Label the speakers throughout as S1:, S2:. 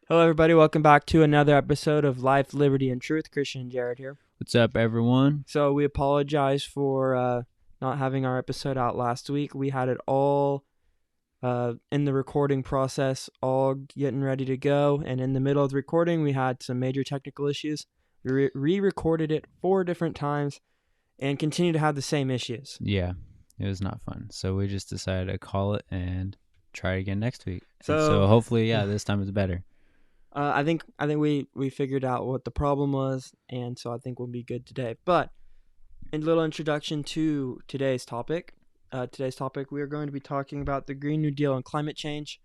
S1: Hello, everybody. Welcome back to another episode of Life, Liberty, and Truth. Christian and Jared here.
S2: What's up, everyone?
S1: So we apologize for not having our episode out last week. We had it all in the recording process, all getting ready to go. And in the middle of the recording, we had some major technical issues. We re-recorded it 4 different times and continue to have the same issues.
S2: Yeah, it was not fun. So we just decided to call it and try it again next week.
S1: So,
S2: So hopefully, this time it's better.
S1: I think we figured out what the problem was, and so I think we'll be good today. But a little introduction to today's topic. We are going to be talking about the Green New Deal and climate change.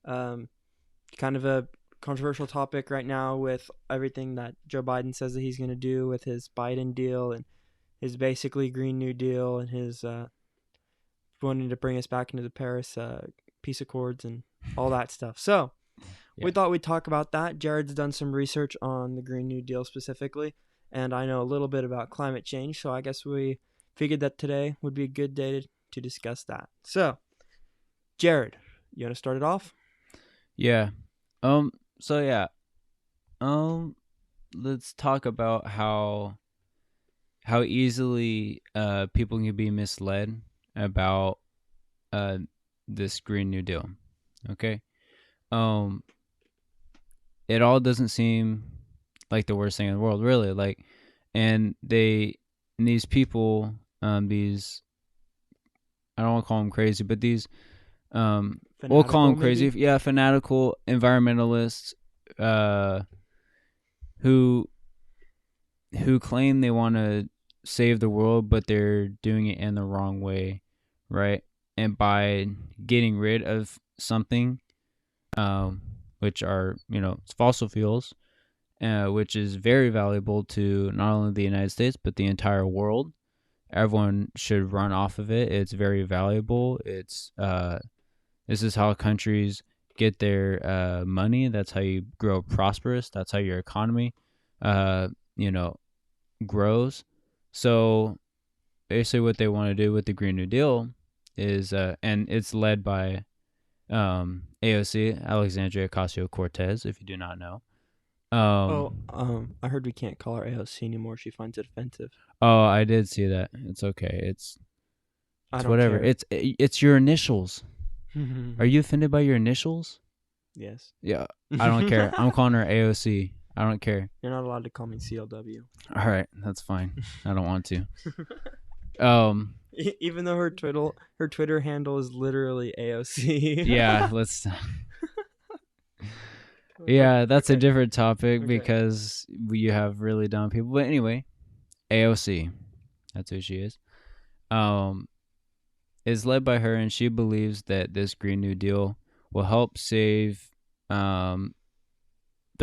S1: Kind of a controversial topic right now with everything that Joe Biden says that he's going to do with his Biden deal and his basically Green New Deal and his wanting to bring us back into the Paris peace accords and all that stuff. So we thought we'd talk about that. Jared's done some research on the Green New Deal specifically, and I know a little bit about climate change, so I guess we figured that today would be a good day to discuss that. So, Jared, you want to start it off?
S2: Yeah. So yeah. Let's talk about how easily people can be misled about this Green New Deal. Okay. It all doesn't seem like the worst thing in the world, really. And these people, these, I don't want to call them crazy, but these, we'll call them crazy.
S1: Maybe?
S2: Yeah, fanatical environmentalists, who claim they want to save the world, but they're doing it in the wrong way, right? And by getting rid of something, which are, fossil fuels, which is very valuable to not only the United States, but the entire world. Everyone should run off of it. It's very valuable. This is how countries get their money. That's how you grow prosperous. That's how your economy, grows. So basically what they want to do with the Green New Deal is, and it's led by AOC, Alexandria Ocasio-Cortez, if you do not know.
S1: I heard we can't call her AOC anymore. She finds it offensive.
S2: Oh, I did see that. It's okay. It's whatever.
S1: Care.
S2: It's your initials. Are you offended by your initials?
S1: Yes.
S2: Yeah, I don't care. I'm calling her AOC. I don't care.
S1: You're not allowed to call me CLW.
S2: All right, that's fine. I don't want to.
S1: Even though her Twitter handle is literally AOC.
S2: Yeah, let's. Yeah, that's a different topic because you have really dumb people. But anyway, AOC, that's who she is. Is led by her, and she believes that this Green New Deal will help save the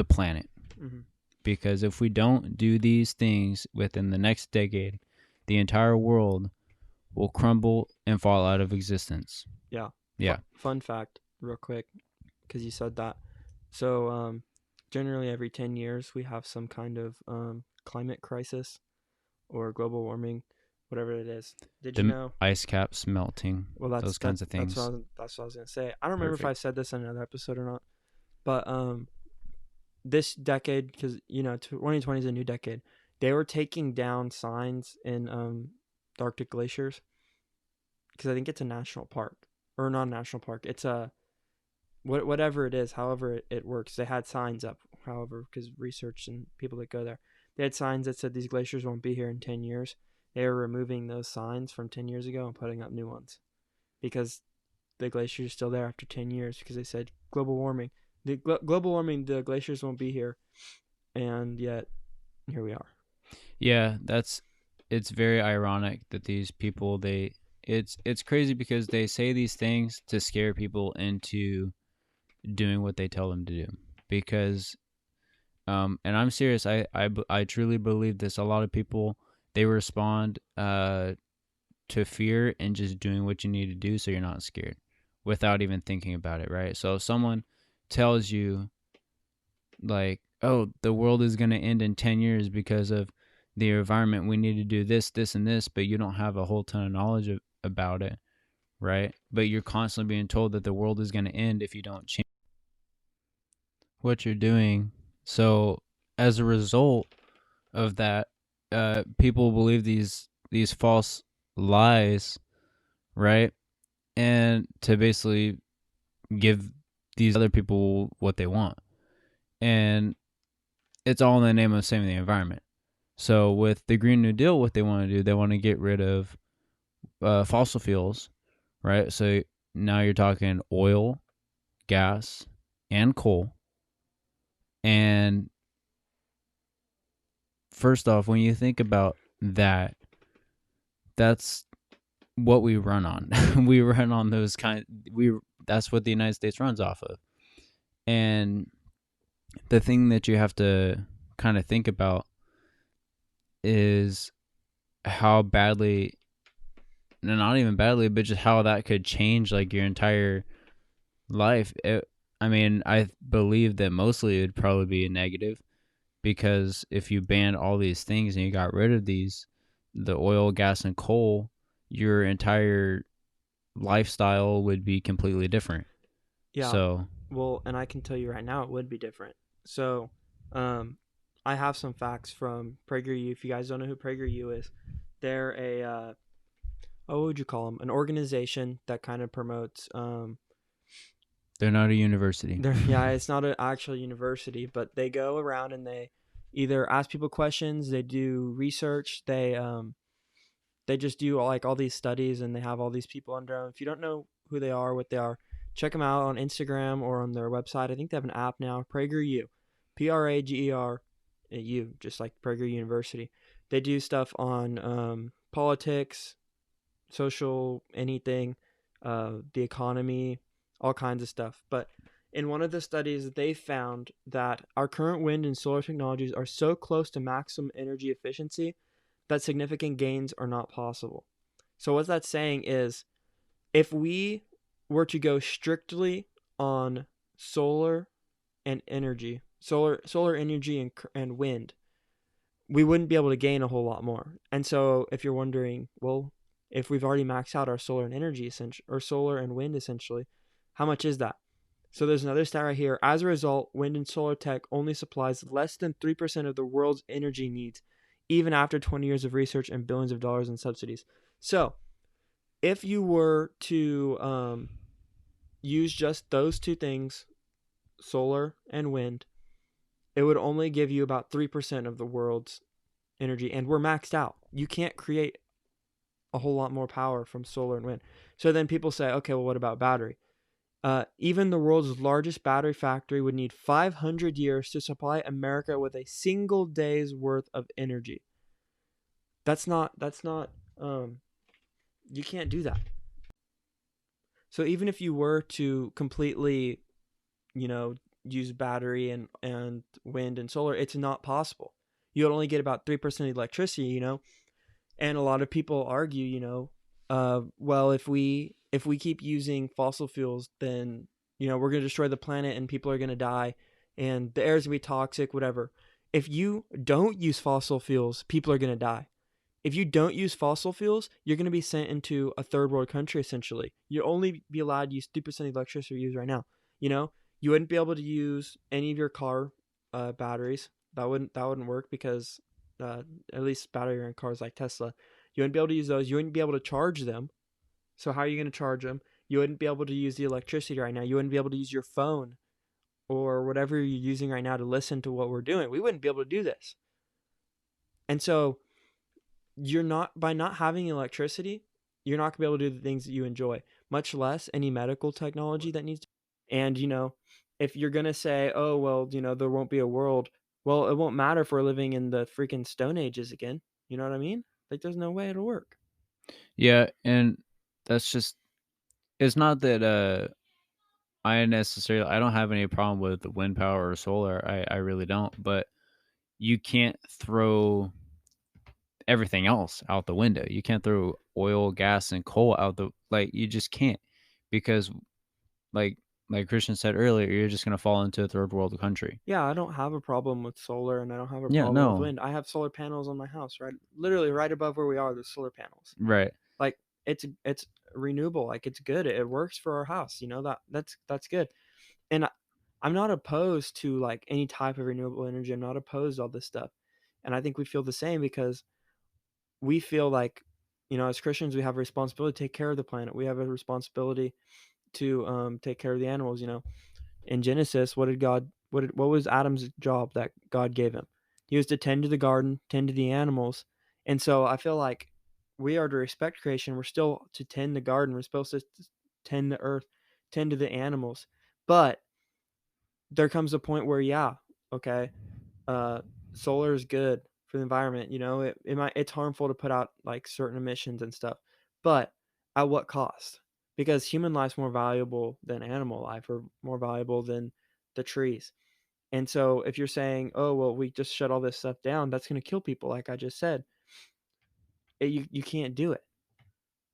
S2: planet.
S1: Mm-hmm.
S2: Because if we don't do these things within the next decade, the entire world will crumble and fall out of existence.
S1: Yeah.
S2: Yeah.
S1: Fun fact, real quick, because you said that. So, generally every 10 years we have some kind of climate crisis or global warming, whatever it is. Did you know?
S2: Ice caps melting. Well, those kinds of things.
S1: That's what I was gonna say. I don't remember if I said this in another episode or not, but this decade, because 2020 is a new decade, they were taking down signs in the Arctic glaciers because I think it's a national park, or not a national park. It's a whatever it is, however it works. They had signs up, however, because research and people that go there, they had signs that said these glaciers won't be here in 10 years. They were removing those signs from 10 years ago and putting up new ones because the glaciers are still there after 10 years because they said global warming. Global warming, the glaciers won't be here, and yet here we are.
S2: Yeah, it's very ironic that these people, it's crazy because they say these things to scare people into doing what they tell them to do. Because and I'm serious, I truly believe this. A lot of people, they respond to fear and just doing what you need to do so you're not scared without even thinking about it, right? So if someone tells you, like, oh, the world is going to end in 10 years because of the environment, we need to do this, this, and this, but you don't have a whole ton of knowledge about it, right? But you're constantly being told that the world is going to end if you don't change. what you're doing. So as a result of that, people believe these false lies, right? And to basically give these other people what they want, and it's all in the name of saving the environment. So with the Green New Deal, what they want to do, they want to get rid of fossil fuels, right? So now you're talking oil, gas, and coal. And first off, when you think about that, that's what we run on. We run on those kind. We That's what the United States runs off of. And the thing that you have to kind of think about is how badly, not even badly, but just how that could change like your entire life. I mean, I believe that mostly it would probably be a negative, because if you banned all these things and you got rid of the oil, gas, and coal, your entire lifestyle would be completely different.
S1: Yeah,
S2: So
S1: well, and I can tell you right now it would be different. So, um, I have some facts from PragerU. If you guys don't know who PragerU is, they're a what would you call them? An organization that kind of promotes
S2: they're not a university.
S1: they're yeah, it's not an actual university, but they go around and they either ask people questions, they do research, they just do like all these studies and they have all these people under them. If you don't know who they are, what they are, check them out on Instagram or on their website. I think they have an app now, PragerU, PragerU, just like Prager University. They do stuff on politics, social, anything, the economy, all kinds of stuff. But in one of the studies, they found that our current wind and solar technologies are so close to maximum energy efficiency that significant gains are not possible. So, what that's saying is if we were to go strictly on solar and energy, solar energy and wind, we wouldn't be able to gain a whole lot more. And so if you're wondering, well, if we've already maxed out our solar and energy essentially, or solar and wind essentially, how much is that? So there's another stat right here. As a result, wind and solar tech only supplies less than 3% of the world's energy needs, even after 20 years of research and billions of dollars in subsidies. So if you were to use just those two things, solar and wind, it would only give you about 3% of the world's energy, and we're maxed out. You can't create a whole lot more power from solar and wind. So then people say, okay, well, what about battery? Even the world's largest battery factory would need 500 years to supply America with a single day's worth of energy. That's not, you can't do that. So even if you were to completely, you know, use battery and wind and solar, it's not possible. You'll only get about 3% of the electricity, and a lot of people argue, well, if we keep using fossil fuels, then we're going to destroy the planet and people are going to die, and the air is going to be toxic, whatever. If you don't use fossil fuels, people are going to die. If you don't use fossil fuels, you're going to be sent into a third world country essentially. You'll only be allowed to use 3% of the electricity you use right now. You know, you wouldn't be able to use any of your car batteries. That wouldn't work because at least battery in cars like Tesla, you wouldn't be able to use those. You wouldn't be able to charge them. So how are you going to charge them? You wouldn't be able to use the electricity right now. You wouldn't be able to use your phone or whatever you're using right now to listen to what we're doing. We wouldn't be able to do this. And so you're not by not having electricity, you're not gonna be able to do the things that you enjoy, much less any medical technology that needs to. And if you're gonna say, oh well, there won't be a world, well, it won't matter if we're living in the freaking Stone Ages again. You know what I mean? Like, there's no way it'll work.
S2: yeah, and that's just, it's not that I don't have any problem with wind power or solar. I really don't. But you can't throw everything else out the window. You can't throw oil, gas, and coal out the, like, you just can't, because like Christian said earlier, you're just gonna fall into a third world country.
S1: Yeah, I don't have a problem with solar and I don't have a
S2: Yeah,
S1: problem with
S2: no,
S1: wind. I have solar panels on my house, right? Literally right above where we are, there's solar panels.
S2: right.
S1: Like, it's renewable, like it's good. It works for our house, that's good. And I'm not opposed to like any type of renewable energy. I'm not opposed to all this stuff. And I think we feel the same because we feel like, as Christians, we have a responsibility to take care of the planet. We have a responsibility to take care of the animals. In Genesis, what was Adam's job that God gave him? He was to tend to the garden, tend to the animals. And so I feel like we are to respect creation. We're still to tend the garden. We're supposed to tend the earth, tend to the animals. But there comes a point where, yeah, okay, uh, solar is good for the environment. It's harmful to put out like certain emissions and stuff, but at what cost? Because human life's more valuable than animal life, or more valuable than the trees. And so, if you're saying, "Oh, well, we just shut all this stuff down," that's going to kill people, like I just said. You can't do it.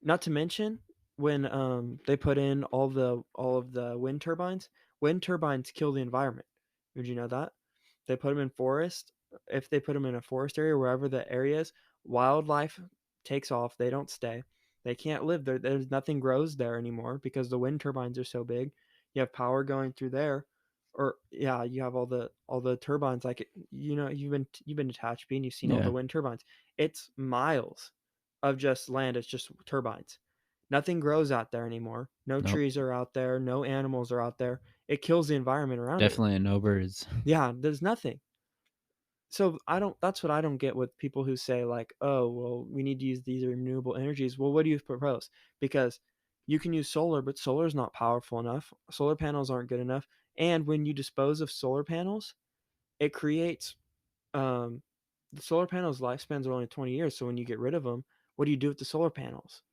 S1: Not to mention when they put in all of the wind turbines kill the environment. Did you know that? They put them in forest. If they put them in a forest area, wherever the area is, wildlife takes off. They don't stay. They can't live there. There's nothing grows there anymore because the wind turbines are so big. You have power going through there, or yeah, you have all the turbines. Like you've been to Tehachapi and you've seen all the
S2: Yeah.
S1: wind turbines. It's miles of just land. It's just turbines. Nothing grows out there anymore. No
S2: Nope.
S1: trees are out there. No animals are out there. It kills the environment around it.
S2: Definitely no birds.
S1: Yeah, there's nothing. So I don't. That's what I don't get with people who say like, "Oh, well, we need to use these renewable energies." Well, what do you propose? Because you can use solar, but solar is not powerful enough. Solar panels aren't good enough. And when you dispose of solar panels, it creates um, the solar panels' lifespans are only 20 years. So when you get rid of them, what do you do with the solar panels?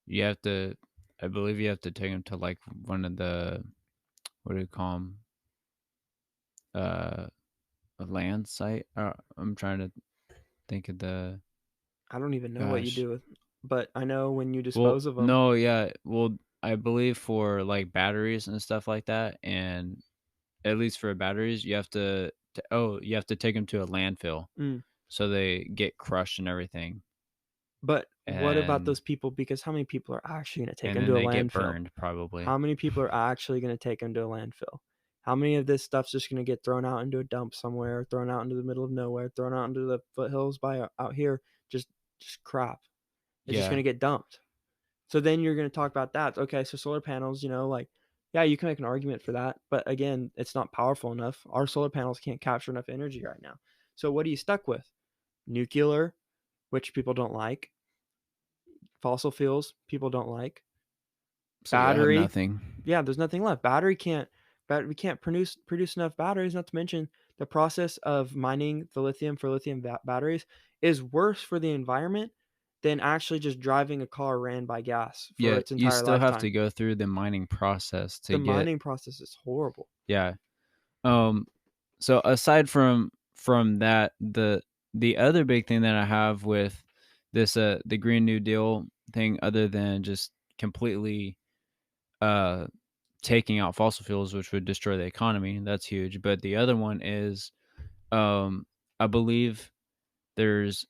S2: You have to, I believe you have to take them to like one of the, what do you call them? Uh, a land site. I'm trying to think of the,
S1: I don't even know what you
S2: gosh.
S1: do with, but I know when you
S2: Well,
S1: dispose of them.
S2: no, yeah. Well, I believe for like batteries and stuff like that, and at least for batteries, you have you have to take them to a landfill
S1: Mm.
S2: so they get crushed and everything,
S1: But what about
S2: and
S1: those people? Because how many people are actually going to take
S2: and
S1: them
S2: then
S1: to a
S2: they get
S1: landfill?
S2: burned probably.
S1: How many people are actually going to take them to a landfill? How many of this stuff's just going to get thrown out into a dump somewhere, thrown out into the middle of nowhere, thrown out into the foothills by out here? Just crap. It's just going
S2: Yeah,
S1: to get dumped. So then you're going to talk about that. Okay, so solar panels, like, yeah, you can make an argument for that, but again, it's not powerful enough. Our solar panels can't capture enough energy right now. So what are you stuck with? Nuclear, which people don't like. Fossil fuels, people don't like.
S2: so you have
S1: Battery,
S2: nothing.
S1: yeah, there's nothing left. We can't produce enough batteries. Not to mention the process of mining the lithium for lithium batteries is worse for the environment than actually just driving a car ran by gas for
S2: Yeah,
S1: its
S2: you
S1: entire
S2: still have to
S1: lifetime.
S2: go through the mining process
S1: The
S2: to get.
S1: mining process is horrible.
S2: Yeah. Um so aside from that, the other big thing that I have with this the Green New Deal thing, other than just completely uh taking out fossil fuels, which would destroy the economy, that's huge. But the other one is, um I believe there's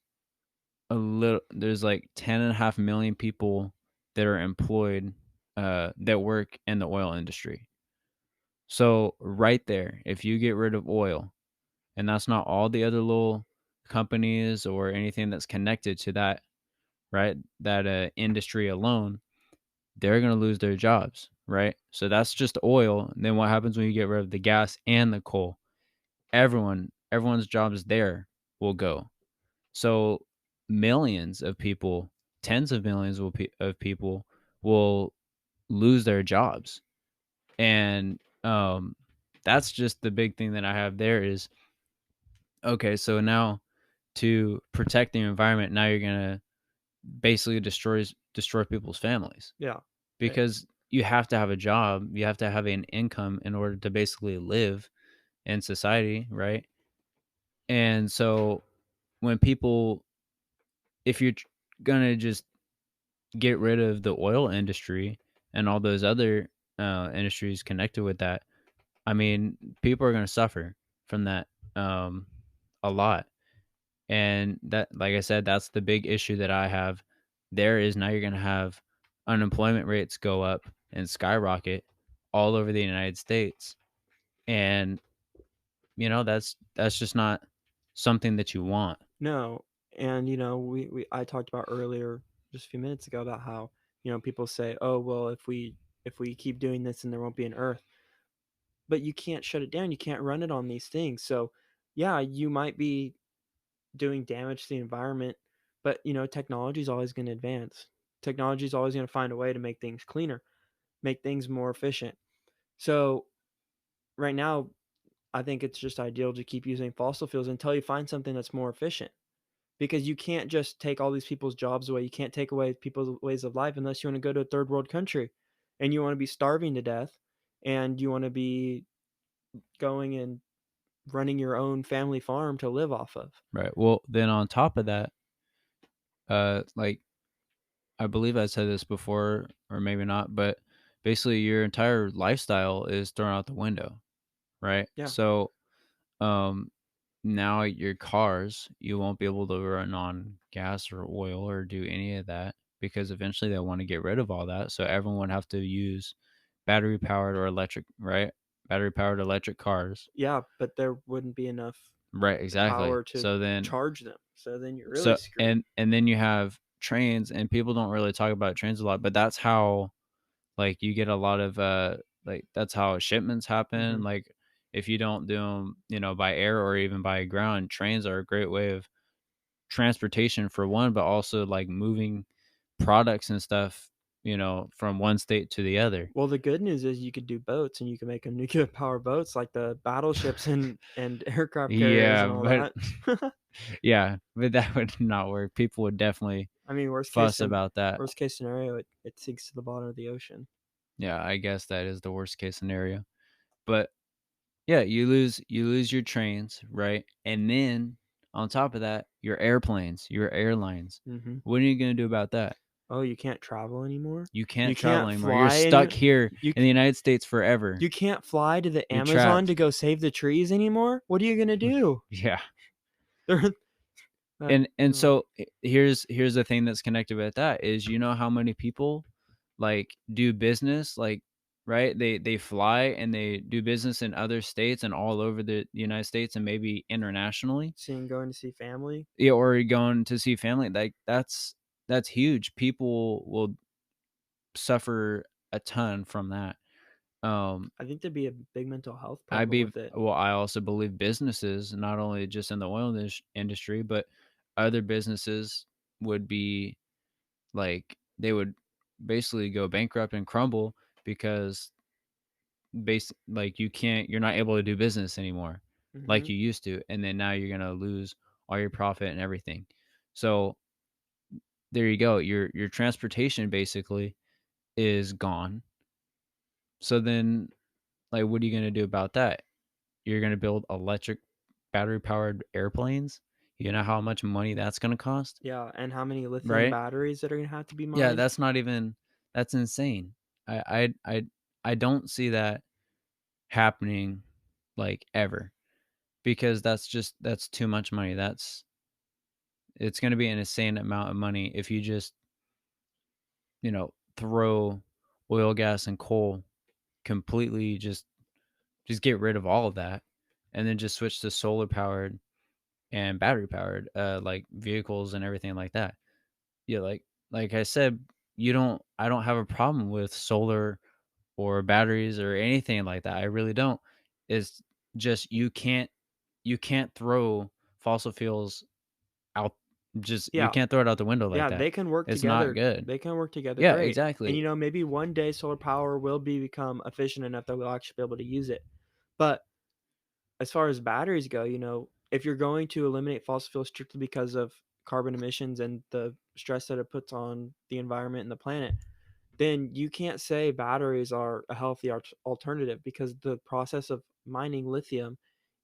S2: there's like 10.5 million people that are employed, that work in the oil industry. So right there, if you get rid of oil, and that's not all the other little companies or anything that's connected to that, right? That industry alone, they're going to lose their jobs, right? So that's just oil. And then what happens when you get rid of the gas and the coal? Everyone's jobs there will go. So millions of people, tens of millions of people will lose their jobs. And that's just the big thing that I have there is, okay, so now to protect the environment, now you're gonna basically destroy people's families,
S1: Yeah. Eh,
S2: because you have to have a job, you have to have an income in order to basically live in society, right? And so when people, if you're gonna just get rid of the oil industry and all those other industries connected with that, I mean, people are gonna suffer from that, um, a lot. And that, like I said, that's the big issue that I have there is now you're going to have unemployment rates go up and skyrocket all over the United States. And that's just not something that you want.
S1: No, and we I talked about earlier just a few minutes ago about how people say, oh well, if we keep doing this, then there won't be an Earth. But you can't shut it down. You can't run it on these things. So yeah, you might be doing damage to the environment, but technology is always going to advance. Technology is always going to find a way to make things cleaner, make things more efficient. So right now, I think it's just ideal to keep using fossil fuels until you find something that's more efficient. Because you can't just take all these people's jobs away. You can't take away people's ways of life unless you want to go to a third world country and you want to be starving to death and you want to be going and running your own family farm to live off of.
S2: Right. Well, then on top of that, like I believe I said this before, or maybe not, but basically your entire lifestyle is thrown out the window, right?
S1: Yeah.
S2: So, um, now your cars, you won't be able to run on gas or oil or do any of that because eventually they want to get rid of all that. So everyone would have to use battery powered or electric, right? Battery powered electric cars.
S1: Yeah, but there wouldn't be enough
S2: Right, exactly.
S1: power to charge them. So then you're really screwed.
S2: And then you have trains, and people don't really talk about trains a lot, but that's how, like, you get a lot of like, that's how shipments happen.
S1: Hmm.
S2: Like, if you don't do them, by air or even by ground, trains are a great way of transportation for one, but also like moving products and stuff, from one state to the other.
S1: Well, the good news is you could do boats and you can make them nuclear power boats like the battleships and aircraft carriers
S2: Yeah,
S1: and all
S2: but
S1: that.
S2: yeah, but that would not work. People would definitely
S1: I mean,
S2: fuss about that.
S1: worst case scenario, it sinks to the bottom of the ocean.
S2: Yeah, I guess that is the worst case scenario. But yeah, you lose your trains, right? And then on top of that, your airplanes, your airlines.
S1: Hmm.
S2: What are you going to do about that?
S1: Oh, you can't travel anymore.
S2: You
S1: You
S2: can't travel
S1: can't
S2: anymore. You're
S1: fly
S2: stuck here
S1: you
S2: in the United States forever.
S1: you can't fly to the
S2: You're
S1: Amazon to
S2: trapped.
S1: go save the trees anymore. What are you gonna do?
S2: Yeah.
S1: They're
S2: And
S1: oh,
S2: so here's the thing that's connected with that is, how many people like do business, like, right, they fly and they do business in other states and all over the United States and maybe internationally.
S1: seeing going to see family.
S2: Yeah, or going to see family, like, that's huge. People will suffer a ton from that. um
S1: I think there'd be a big mental health
S2: I
S1: problem
S2: be
S1: with it.
S2: well, I also believe businesses, not only just in the oil industry, but other businesses would be, like, they would basically go bankrupt and crumble because you're not able to do business anymore like
S1: Hmm.
S2: you used to, and then now you're gonna lose all your profit and everything. So there you go. Your transportation basically is gone. So then, like, what are you gonna do about that? You're gonna build electric battery powered airplanes. You know how much money that's gonna cost,
S1: Yeah, and how many lithium
S2: right?
S1: batteries that are gonna have to be
S2: Yeah,
S1: mined?
S2: that's not even that's insane. I don't see that happening, like, ever, because that's too much money. It's going to be an insane amount of money if you just, throw oil, gas, and coal completely, just get rid of all of that, and then just switch to solar powered and battery powered, like, vehicles and everything like that. Yeah, like I said, I don't have a problem with solar or batteries or anything like that. I really don't. It's just you can't throw fossil fuels out. Just you
S1: Yeah,
S2: can't throw it out the window like
S1: yeah,
S2: that.
S1: they can work
S2: It's not
S1: together.
S2: good.
S1: They can work together
S2: Yeah,
S1: great. And
S2: exactly.
S1: maybe one day solar power will become efficient enough that we'll actually be able to use it. But as far as batteries go, if you're going to eliminate fossil fuels strictly because of carbon emissions and the stress that it puts on the environment and the planet, then you can't say batteries are a healthy alternative because the process of mining lithium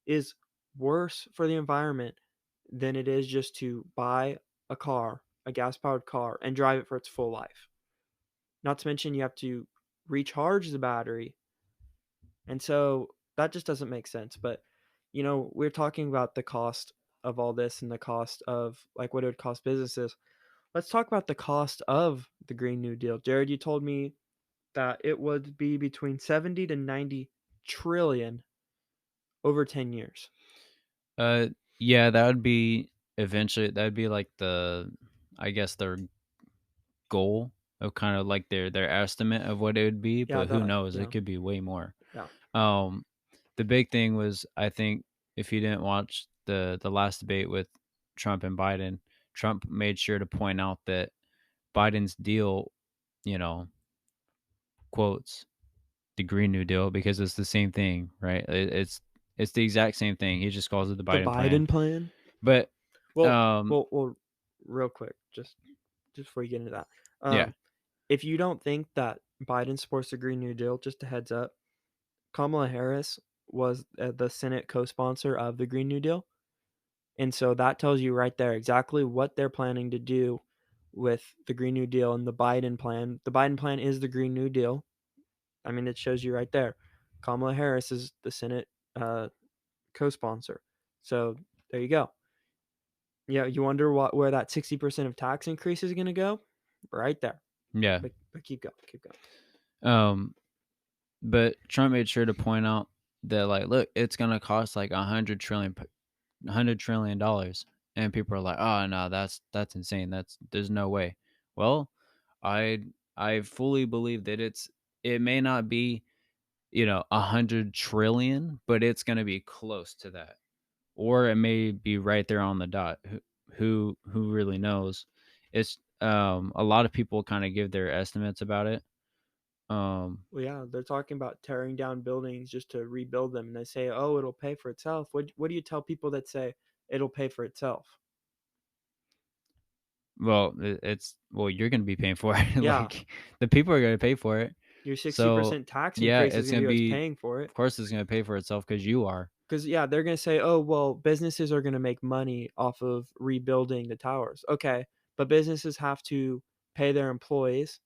S1: is worse for the environment than it is just to buy a car, a gas powered car, and drive it for its full life. Not to mention, you have to recharge the battery. And so that just doesn't make sense. But, we're talking about the cost of all this and the cost of like what it would cost businesses. Let's talk about the cost of the Green New Deal. Jared, you told me that it would be between 70 to 90 trillion. over 10 years.
S2: Uh, yeah, that would be eventually. That would be like the, I guess their goal of kind of like their estimate of what it would be.
S1: Yeah,
S2: But who knows? It
S1: yeah,
S2: could be way more.
S1: yeah.
S2: Um, the big thing was, I think, if you didn't watch the last debate with Trump and Biden, Trump made sure to point out that Biden's deal, you know, quotes the Green New Deal because it's the same thing, right? It's the exact same thing. He just calls it the
S1: The
S2: Biden plan.
S1: Biden plan.
S2: But
S1: Well,
S2: um,
S1: real quick, just before you get into that,
S2: yeah,
S1: if you don't think that Biden supports the Green New Deal, just a heads up, Kamala Harris was the Senate co-sponsor of the Green New Deal, and so that tells you right there exactly what they're planning to do with the Green New Deal and the Biden plan. The Biden plan is the Green New Deal. I mean, it shows you right there. Kamala Harris is the Senate uh, co-sponsor. So there you go. Yeah, you wonder where that 60% of tax increase is going to go? Right there.
S2: yeah.
S1: But keep going, keep going.
S2: Um, but Trump made sure to point out that, like, look, it's gonna cost like $100 trillion, and people are like, oh no, that's insane. There's no way. Well, I I fully believe that it may not be 100 trillion, but it's gonna be close to that, or it may be right there on the dot. Who really knows? It's a lot of people kind of give their estimates about it.
S1: Well, yeah, they're talking about tearing down buildings just to rebuild them, and they say, "Oh, it'll pay for itself." What do you tell people that say it'll pay for itself?
S2: Well, you're gonna be paying for it.
S1: Yeah,
S2: Like, the people are gonna pay for it.
S1: your
S2: So
S1: 60% tax
S2: yeah,
S1: increase is
S2: it's
S1: going to
S2: gonna
S1: be what's
S2: be.
S1: paying for it.
S2: Of course, it's gonna pay for itself because you are.
S1: Because yeah, they're going to say, "Oh, well, businesses are going to make money off of rebuilding the towers." Okay, but businesses have to pay their employees.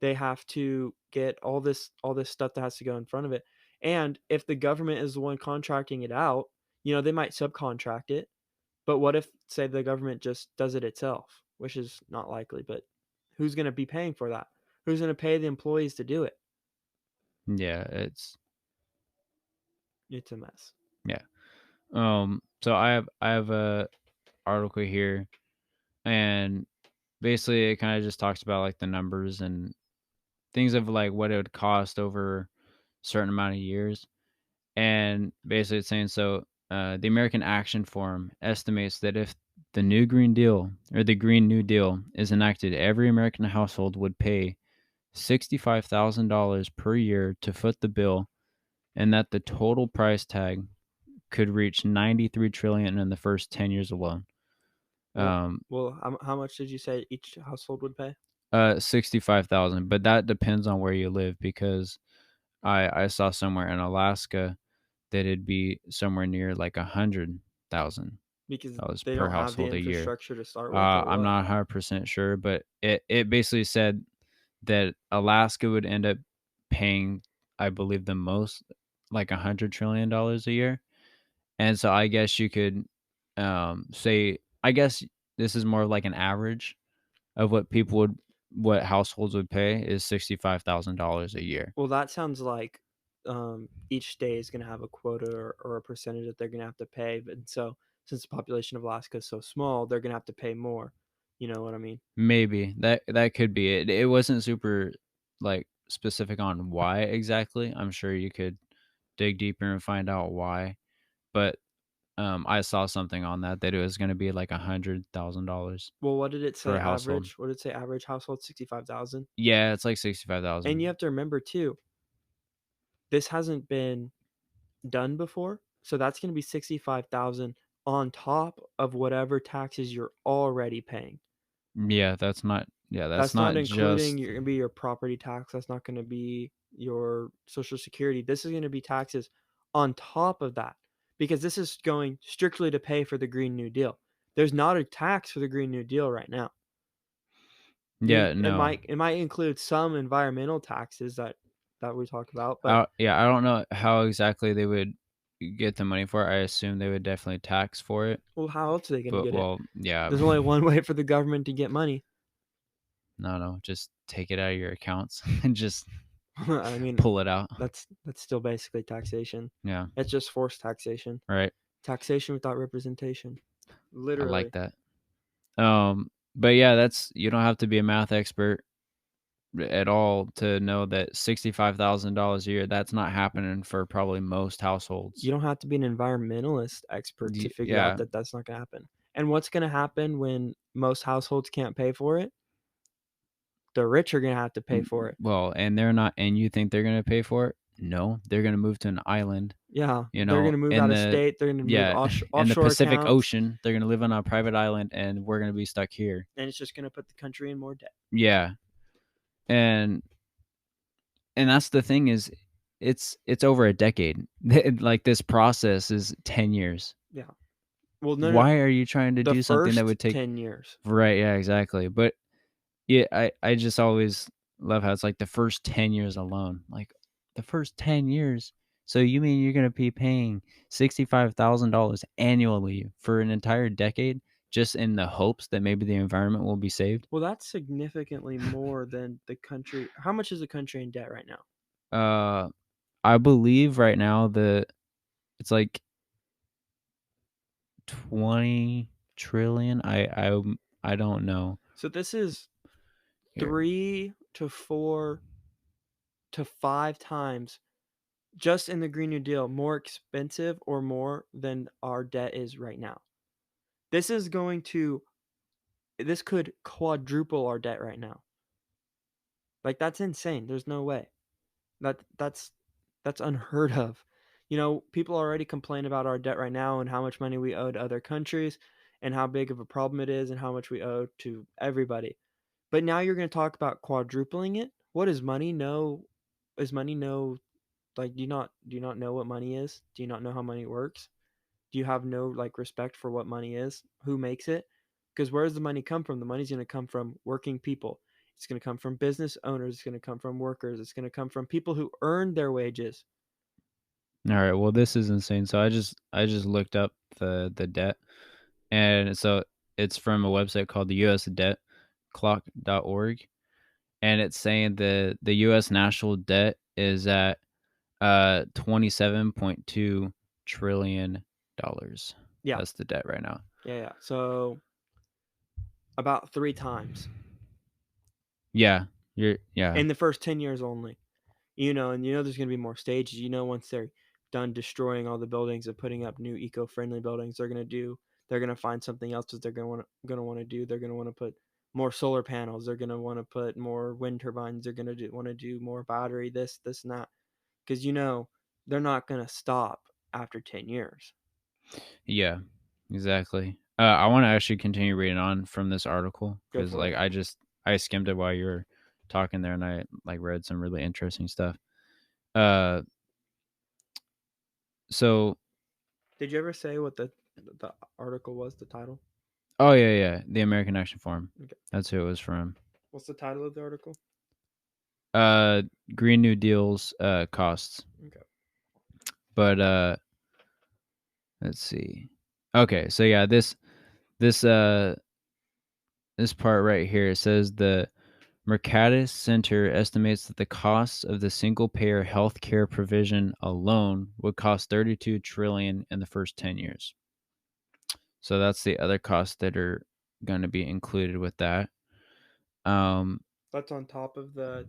S1: They have to get all this stuff that has to go in front of it. And if the government is the one contracting it out, they might subcontract it. But what if, say, the government just does it itself, which is not likely, but who's going to be paying for that? Who's going to pay the employees to do it?
S2: Yeah, it's
S1: It's a mess.
S2: yeah. So I have a article here, and basically it kind of just talks about like the numbers and things of like what it would cost over a certain amount of years. And basically it's saying, so the American Action Forum estimates that if the new Green Deal or the Green New Deal is enacted, every American household would pay $65,000 per year to foot the bill, and that the total price tag could reach 93 trillion in the first 10 years alone.
S1: Well,
S2: Um,
S1: how much did you say each household would pay?
S2: 65,000, but that depends on where you live, because I saw somewhere in Alaska that it'd be somewhere near like
S1: Because
S2: $100,000
S1: they
S2: per
S1: don't have the
S2: household a year.
S1: infrastructure to start with, or
S2: I'm
S1: what?
S2: not 100% sure, but it basically said that Alaska would end up paying, I believe, the most, like $100 trillion a year. And so I guess you could say, I guess this is more of like an average of what households would pay is $65,000 a year.
S1: Well, that sounds like each state is going to have a quota or a percentage that they're going to have to pay. And so, since the population of Alaska is so small, they're going to have to pay more. You know what I mean?
S2: Maybe that could be it. It wasn't super like specific on why exactly. I'm sure you could dig deeper and find out why. But I saw something on that it was going to be like $100,000
S1: Well, what did it
S2: for
S1: say
S2: a household.
S1: average? What did it say average household? 65,000.
S2: Yeah, it's like
S1: And
S2: 65,000.
S1: you have to remember too, this hasn't been done before. So that's going to be 65,000 on top of whatever taxes you're already paying.
S2: Yeah, that's not. Yeah, that's
S1: That's not
S2: not
S1: including
S2: just.
S1: your gonna be your property tax. That's not going to be your social security. This is going to be taxes on top of that because this is going strictly to pay for the Green New Deal. There's not a tax for the Green New Deal right now.
S2: Yeah, no.
S1: It might include some environmental taxes that we talk about, but
S2: Yeah, I don't know how exactly they would get the money for it. I assume they would definitely tax for it.
S1: well, how else are they going to
S2: But
S1: get it?
S2: well, yeah,
S1: There's only one way for the government to get money.
S2: no, just take it out of your accounts and just.
S1: I mean,
S2: pull it out.
S1: that's still basically taxation.
S2: Yeah,
S1: It's just forced taxation.
S2: right.
S1: Taxation without representation.
S2: I like
S1: Literally.
S2: that. But yeah, that's you don't have to be a math expert at all to know that $65,000 a year, that's not happening for probably most households.
S1: You don't have to be an environmentalist expert to figure out
S2: Yeah.
S1: that that's not going to happen. And what's going to happen when most households can't pay for it? The rich are going to have to pay for it.
S2: Well, and they're not, and you think they're going to pay for it? No, they're going to move to an island,
S1: Yeah, they're going to move
S2: in
S1: out of
S2: the,
S1: state. They're going to move
S2: yeah, in the
S1: offshore
S2: Pacific
S1: accounts,
S2: Ocean. They're going to live on a private island and we're going to be stuck here.
S1: and it's just going to put the country in more debt.
S2: Yeah. And, and that's the thing is it's over a decade. Like this process is 10 years.
S1: Yeah. Well, no.
S2: Why are you trying to
S1: The
S2: do something that
S1: first
S2: would take
S1: 10 years.
S2: right? Yeah, exactly. But yeah, I just always love how it's like the first 10 years alone. Like the first 10 years. So you mean you're going to be paying $65,000 annually for an entire decade just in the hopes that maybe the environment will be saved?
S1: Well, that's significantly more than the country. How much is the country in debt right now?
S2: Uh I believe right now it's like 20 trillion. I don't know.
S1: So this is
S2: Here.
S1: 3 to 4 to 5 times just in the Green New Deal more expensive or more than our debt is right now. This is going to this could quadruple our debt right now. Like that's insane. There's no way. That's unheard of. People already complain about our debt right now and how much money we owe to other countries and how big of a problem it is and how much we owe to everybody. But now you're going to talk about quadrupling it? What is money? No, is money no like do you not know what money is? Do you not know how money works? Do you have no like respect for what money is? Who makes it? Because where does the money come from? The money's going to come from working people. It's going to come from business owners. It's going to come from workers. It's going to come from people who earn their wages.
S2: All right, well this is insane. So I just looked up the debt. And so it's from a website called the US Debt Clock.org. And it's saying the US national debt is at 27.2 trillion dollars.
S1: Yeah,
S2: That's the debt right now.
S1: yeah. So about 3 times
S2: Yeah. Yeah.
S1: in the first 10 years only. And there's going to be more stages. Once they're done destroying all the buildings and putting up new eco-friendly buildings, they're going to find something else that they're going to want to do. They're going to want to put more solar panels. They're going to want to put more wind turbines. They're going to want to do more battery, this and that, because they're not going to stop after 10 years.
S2: Yeah. Exactly. I want to actually continue reading on from this article
S1: Go
S2: because
S1: for it.
S2: I skimmed it while you were talking there and I like read some really interesting stuff. Uh so
S1: Did you ever say what the article was, the title?
S2: oh yeah, the American Action Forum.
S1: Okay.
S2: That's who it was from.
S1: What's the title of the article?
S2: Uh Green New Deal's costs.
S1: Okay.
S2: But let's see. Okay, so yeah, this this part right here, it says the Mercatus Center estimates that the costs of the single-payer health care provision alone would cost 32 trillion in the first 10 years. So that's the other costs that are going to be included with that.
S1: That's on top of the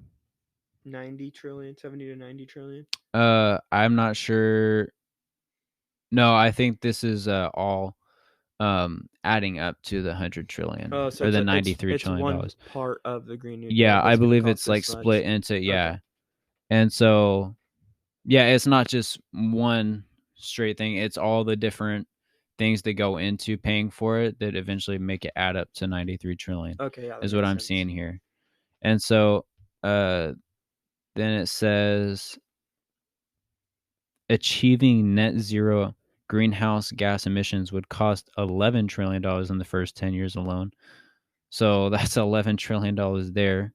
S1: 90 trillion, 70 to 90 trillion.
S2: I'm not sure. No, I think this is all adding up to the 100 trillion
S1: Oh, so
S2: or
S1: it's
S2: the
S1: a, it's
S2: 93
S1: it's
S2: trillion
S1: one
S2: dollars.
S1: part of the Green New Deal
S2: Yeah, I
S1: that's going to
S2: believe
S1: cost
S2: it's like
S1: this
S2: split
S1: much.
S2: into
S1: Okay.
S2: yeah. And so yeah, it's not just one straight thing. It's all the different things that go into paying for it that eventually make it add up to 93 trillion
S1: Okay, yeah, that
S2: is what
S1: makes
S2: I'm
S1: sense.
S2: seeing here. And so then it says achieving net zero greenhouse gas emissions would cost $11 trillion in the first 10 years alone. So that's $11 trillion there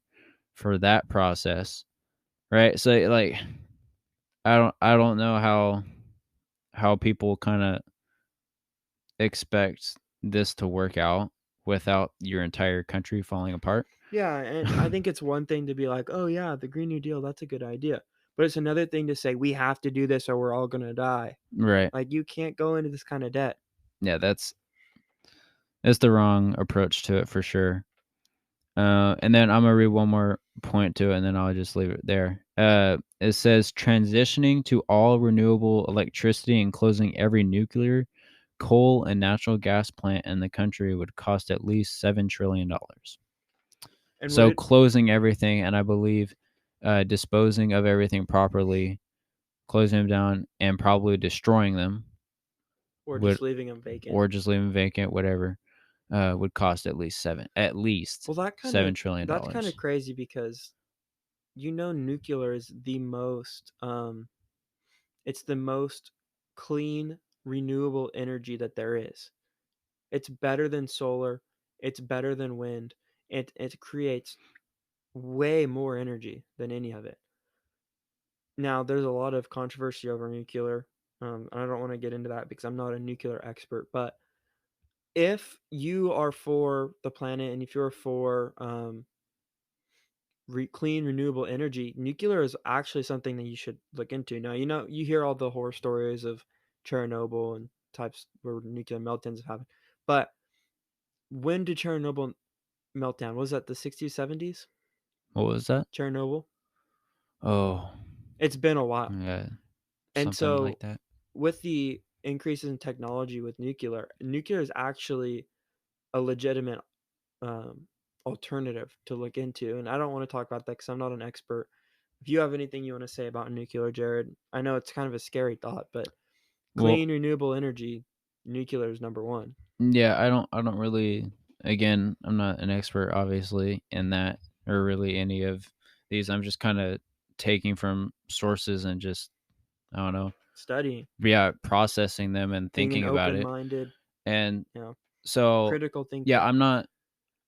S2: for that process. Right? So like I don't know how people kind of expect this to work out without your entire country falling apart.
S1: Yeah, and I think it's one thing to be like, "Oh yeah, the Green New Deal, that's a good idea." But it's another thing to say we have to do this or we're all going to die.
S2: Right.
S1: Like you can't go into this kind of debt.
S2: Yeah, that's the wrong approach to it for sure. And then I'm gonna read one more point to it, and then I'll just leave it there. It says transitioning to all renewable electricity and closing every nuclear, coal, and natural gas plant in the country would cost at least $7 trillion.
S1: And would
S2: So
S1: it
S2: closing everything, and I believe disposing of everything properly, closing them down, and probably destroying them
S1: or
S2: would,
S1: just leaving them vacant?
S2: or just leave them vacant, whatever, would cost at least
S1: Well,
S2: seven trillion
S1: that's kind of
S2: dollars.
S1: crazy because nuclear is the most it's the most clean renewable energy that there is. It's better than solar, it's better than wind. It creates way more energy than any of it. Now, there's a lot of controversy over nuclear. I don't want to get into that because I'm not a nuclear expert, but if you are for the planet and if you're for clean renewable energy, nuclear is actually something that you should look into. Now, you hear all the horror stories of Chernobyl and types where nuclear meltdowns have happened, but when did Chernobyl melt down? Was that the 60s, 70s?
S2: What was that?
S1: Chernobyl?
S2: Oh,
S1: It's been a while.
S2: yeah,
S1: And
S2: something like
S1: so,
S2: that.
S1: with the increases in technology with nuclear is actually a legitimate um, alternative to look into. And I don't want to talk about that because I'm not an expert. If you have anything you want to say about nuclear, Jared, I know it's kind of a scary thought, but
S2: Well,
S1: clean renewable energy, nuclear is number one.
S2: yeah, I don't really. Again, I'm not an expert, obviously, in that or really any of these. I'm just kind of taking from sources and just I don't know,
S1: Studying,
S2: yeah, processing them and
S1: being an
S2: thinking about it.
S1: open-minded,
S2: And
S1: you know,
S2: so,
S1: critical
S2: yeah,
S1: thinker.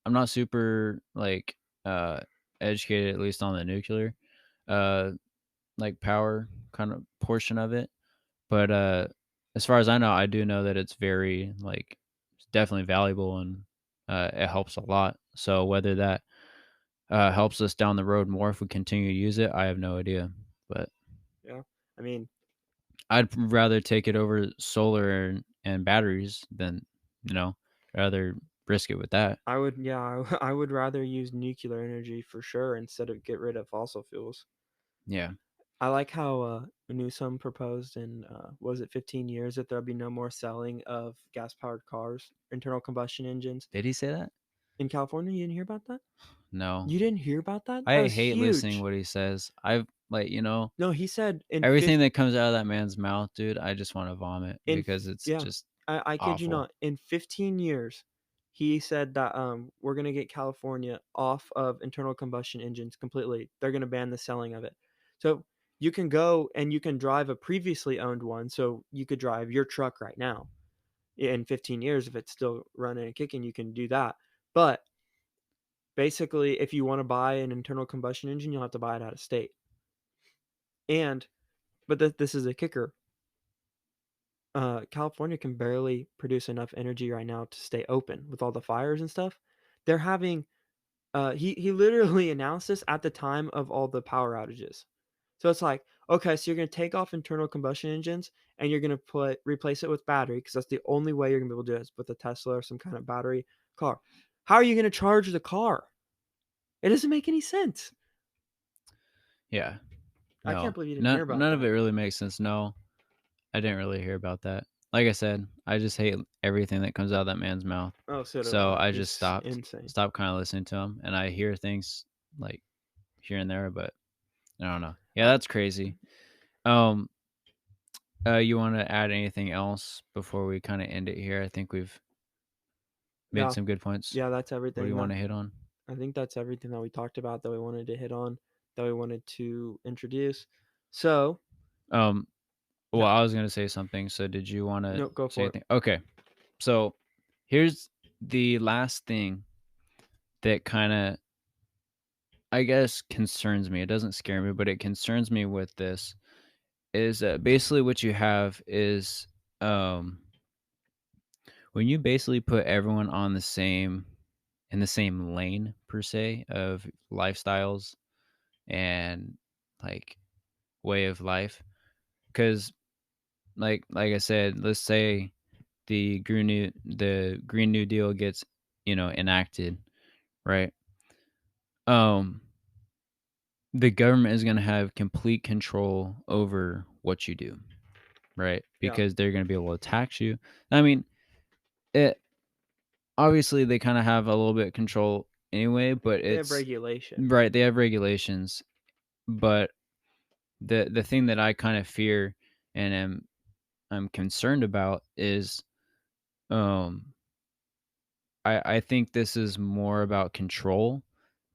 S2: I'm not super like uh educated at least on the nuclear uh like power kind of portion of it. But as far as I know, I do know that it's very like it's definitely valuable and it helps a lot. So whether that helps us down the road more if we continue to use it, I have no idea. But
S1: Yeah, I mean,
S2: I'd rather take it over solar and batteries than you know rather risk it with that.
S1: I would, yeah, I would rather use nuclear energy for sure instead of get rid of fossil fuels.
S2: Yeah.
S1: I like how Newsom proposed in was it 15 years that there'll be no more selling of gas-powered cars, internal combustion engines
S2: Did he say that?
S1: in California. You didn't hear about that?
S2: No.
S1: You didn't hear about that? That
S2: I
S1: was
S2: hate listening
S1: huge.
S2: what he says. I've like
S1: No, he said in
S2: everything
S1: 50
S2: that comes out of that man's mouth, dude. I just want to vomit
S1: in
S2: because it's
S1: yeah,
S2: just
S1: I kid you
S2: awful.
S1: not. In 15 years, he said that we're gonna get California off of internal combustion engines completely. They're gonna ban the selling of it. So you can go and you can drive a previously owned one. So you could drive your truck right now. In 15 years, if it's still running and kicking, you can do that. But basically, if you want to buy an internal combustion engine, you'll have to buy it out of state. And but this is a kicker. California can barely produce enough energy right now to stay open with all the fires and stuff. They're having he literally announced this at the time of all the power outages. So it's like, okay, so you're gonna take off internal combustion engines and you're gonna put replace it with battery because that's the only way you're gonna be able to do it is with a Tesla or some kind of battery car. How are you gonna charge the car? It doesn't make any sense.
S2: Yeah.
S1: I can't
S2: No.
S1: believe you didn't hear
S2: None
S1: about
S2: none of it
S1: that.
S2: really makes sense. No. I didn't really hear about that. Like I said, I just hate everything that comes out of that man's mouth.
S1: Oh, so do
S2: So
S1: I.
S2: I just
S1: He's
S2: stopped
S1: insane.
S2: stopped kind of listening to him and I hear things like here and there, but I don't know. Yeah,
S1: I,
S2: that's crazy. Um you want to add anything else before we kind of end it here? I think we've made
S1: yeah,
S2: some good points.
S1: yeah, that's
S2: What do
S1: everything
S2: you want
S1: that
S2: to hit on?
S1: I think that's everything that we talked about that we wanted to hit on, that we wanted to introduce. So,
S2: Um well,
S1: yeah,
S2: I was going to say something. So did you want to
S1: no, go
S2: say
S1: for it.
S2: anything? Okay. So here's the last thing that kind of I guess concerns me. It doesn't scare me, but it concerns me with this is basically what you have is um when you basically put everyone on the same in the same lane per se of lifestyles and like way of life. Because like I said, let's say the Green New Deal gets enacted, right? Um, the government is going to have complete control over what you do, right?
S1: Yeah,
S2: Because they're going to be able to tax you. I mean, it obviously they kind of have a little bit of control anyway, but
S1: they have
S2: it's
S1: regulation.
S2: right. They have regulations, but the thing that I kind of fear and I'm concerned about is um I think this is more about control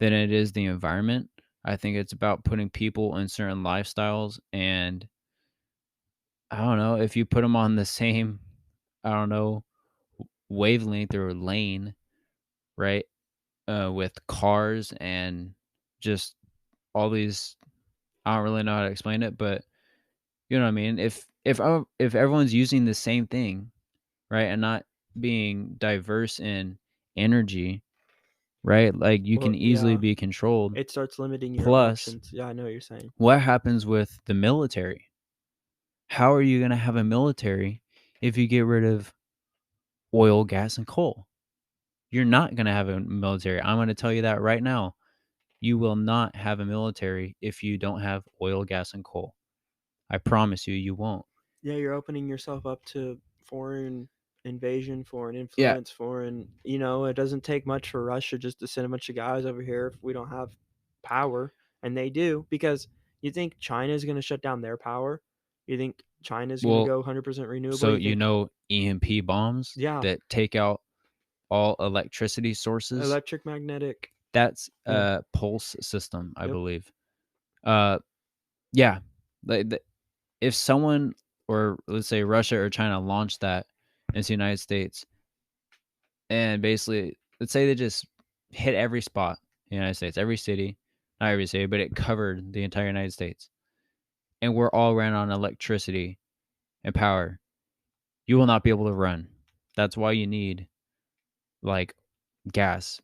S2: than it is the environment. I think it's about putting people in certain lifestyles, and I don't know if you put them on the same, I don't know, wavelength or lane, right? With cars and just all these, I don't really know how to explain it, but you know what I mean. If everyone's using the same thing, right, and not being diverse in energy, right, like you
S1: Well,
S2: can easily
S1: yeah,
S2: be controlled.
S1: it starts limiting your
S2: Plus,
S1: options. Yeah, I know what you're saying.
S2: what happens with the military? How are you going to have a military if you get rid of oil, gas, and coal? You're not going to have a military. I'm going to tell you that right now. You will not have a military if you don't have oil, gas, and coal. I promise you, you won't.
S1: Yeah, you're opening yourself up to foreign invasion, foreign
S2: Yeah.
S1: influence, foreign. You know, it doesn't take much for Russia just to send a bunch of guys over here if we don't have power, and they do because you think China is going to shut down their power. You think China is going to
S2: Well,
S1: go 100% renewable.
S2: so
S1: You think,
S2: EMP bombs
S1: yeah,
S2: that take out all electricity sources.
S1: electric magnetic.
S2: That's
S1: Yeah.
S2: a pulse system, I
S1: Yep.
S2: believe. Uh, yeah. Like if someone or let's say Russia or China launched that into the United States and basically let's say they just hit every spot in the United States, every city, not every city, but it covered the entire United States, and we're all ran on electricity and power, you will not be able to run. That's why you need like gas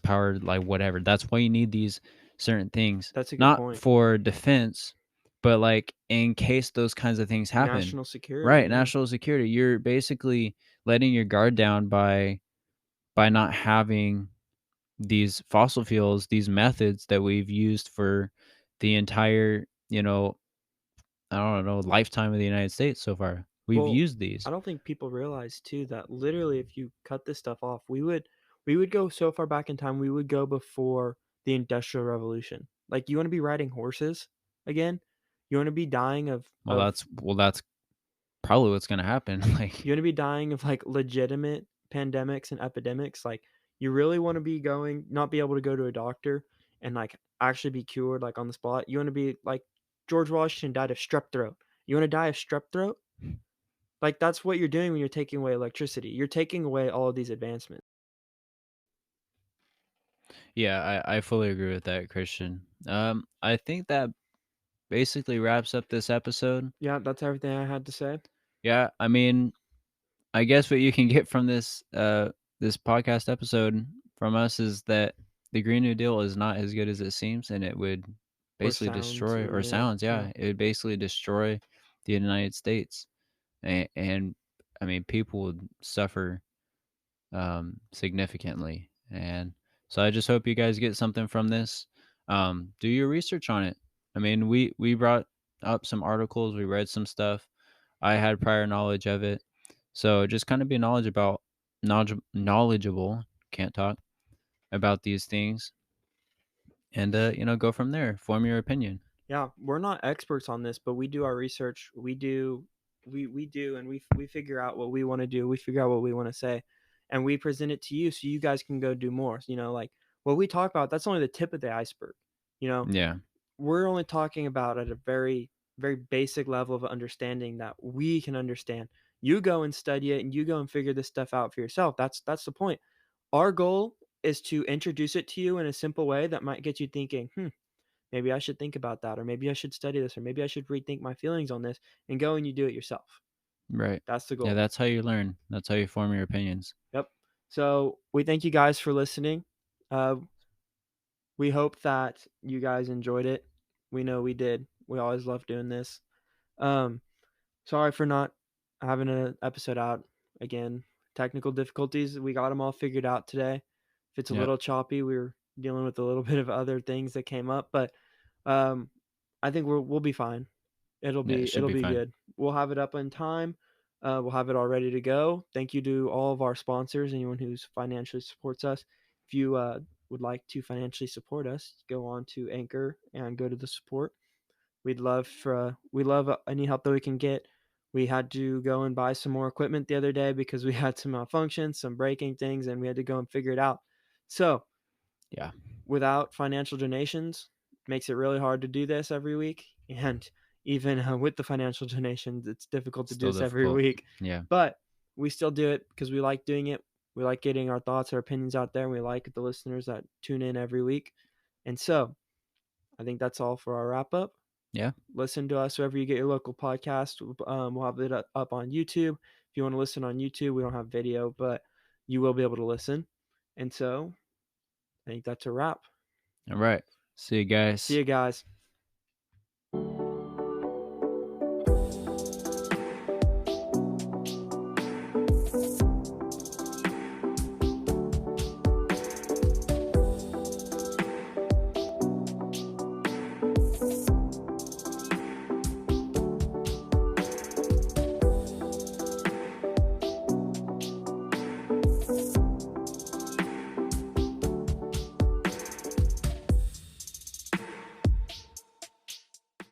S2: powered, like whatever. That's why you need these certain things,
S1: That's a good
S2: not
S1: point.
S2: for defense, but like in case those kinds of things happen.
S1: National security.
S2: Right,
S1: Yeah.
S2: national security. You're basically letting your guard down by not having these fossil fuels, these methods that we've used for the entire, I don't know, lifetime of the United States so far. We've
S1: Well,
S2: used
S1: I
S2: these.
S1: don't think people realize too that literally if you cut this stuff off, we would go so far back in time, we would go before the Industrial Revolution. Like you want to be riding horses again? You want to be dying of
S2: That's probably what's going to happen. Like
S1: you want to be dying of like legitimate pandemics and epidemics? Like you really want to be going not be able to go to a doctor and like actually be cured like on the spot? You want to be like George Washington died of strep throat. You want to die of strep throat? Like that's what you're doing when you're taking away electricity. You're taking away all of these advancements.
S2: yeah, I fully agree with that, Christian. I think that basically wraps up this episode.
S1: Yeah, that's everything I had to say.
S2: Yeah, I mean, I guess what you can get from this podcast episode from us is that the Green New Deal is not as good as it seems, and it would
S1: Or
S2: basically
S1: sounds
S2: destroy
S1: or
S2: or
S1: yeah,
S2: sounds.
S1: yeah.
S2: Yeah, it would basically destroy the United States, and I mean, people would suffer significantly. And so I just hope you guys get something from this. Do your research on it. I mean, we brought up some articles, we read some stuff. I had prior knowledge of it, so just kind of be knowledgeable. Can't talk about these things, and go from there. Form your opinion.
S1: Yeah, we're not experts on this, but we do our research. We do and we figure out what we want to do. We figure out what we want to say and we present it to you so you guys can go do more. You know, like what we talk about, that's only the tip of the iceberg. You know,
S2: Yeah,
S1: we're only talking about at a very basic level of understanding that we can understand. You go and study it and you go and figure this stuff out for yourself. That's the point. Our goal is to introduce it to you in a simple way that might get you thinking, maybe I should think about that, or maybe I should study this, or maybe I should rethink my feelings on this, and go and you do it yourself.
S2: right.
S1: That's the
S2: Yeah,
S1: goal.
S2: that's how you learn. That's how you form your opinions.
S1: Yep. So we thank you guys for listening. Uh, we hope that you guys enjoyed it. We know we did. We always love doing this. Um, Sorry for not having an episode out again. Technical difficulties. We got them all figured out today. If it's a
S2: Yep.
S1: little choppy, we were dealing with a little bit of other things that came up, but um, I think we'll be fine.
S2: Yeah, it should
S1: It'll
S2: be
S1: be
S2: fine.
S1: good. We'll have it up in time. We'll have it all ready to go. Thank you to all of our sponsors, anyone who's financially supports us. If you would like to financially support us, go on to Anchor and go to the support. We love any help that we can get. We had to go and buy some more equipment the other day because we had some malfunctions, some breaking things, and we had to go and figure it out. So
S2: Yeah.
S1: without financial donations, makes it really hard to do this every week. And even with the financial donations, it's difficult to do
S2: Still
S1: this every
S2: difficult.
S1: week.
S2: Yeah.
S1: But we still do it because we like doing it. We like getting our thoughts, our opinions out there, and we like the listeners that tune in every week. And so I think that's all for our wrap up.
S2: Yeah.
S1: Listen to us wherever you get your local podcast. We'll have it up on YouTube. If you want to listen on YouTube, we don't have video, but you will be able to listen. And so I think that's a wrap.
S2: All right. See you
S1: See
S2: guys.
S1: you guys.